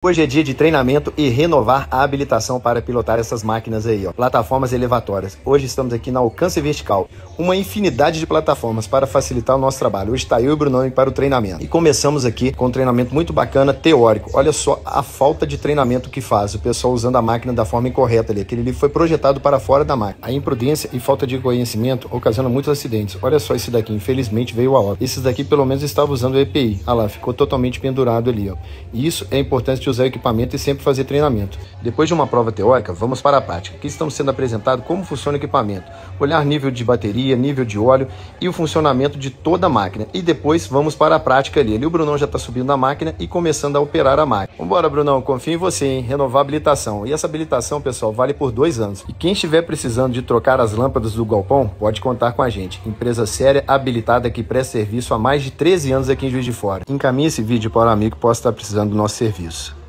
Hoje é dia de treinamento e renovar a habilitação para pilotar essas máquinas aí, ó. Plataformas elevatórias. Hoje estamos aqui na Alcance Vertical. Uma infinidade de plataformas para facilitar o nosso trabalho. Hoje está eu e o Brunão para o treinamento. E começamos aqui com um treinamento muito bacana, teórico. Olha só a falta de treinamento que faz. O pessoal usando a máquina da forma incorreta ali. Aquele ali foi projetado para fora da máquina. A imprudência e falta de conhecimento ocasiona muitos acidentes. Olha só esse daqui. Infelizmente veio a óbito. Esses daqui pelo menos estavam usando o EPI. Olha lá, ficou totalmente pendurado ali, ó. E isso é importante usar o equipamento e sempre fazer treinamento. Depois de uma prova teórica, vamos para a prática. Aqui estamos sendo apresentados como funciona o equipamento, olhar nível de bateria, nível de óleo e o funcionamento de toda a máquina. E depois vamos para a prática ali. Ali o Brunão já está subindo na máquina e começando a operar a máquina. Vambora, Brunão, confio em você, hein? Renovar a habilitação. E essa habilitação, pessoal, vale por 2 anos. E quem estiver precisando de trocar as lâmpadas do galpão, pode contar com a gente. Empresa séria, habilitada, que presta serviço há mais de 13 anos aqui em Juiz de Fora. Encaminhe esse vídeo para um amigo que possa estar precisando do nosso serviço.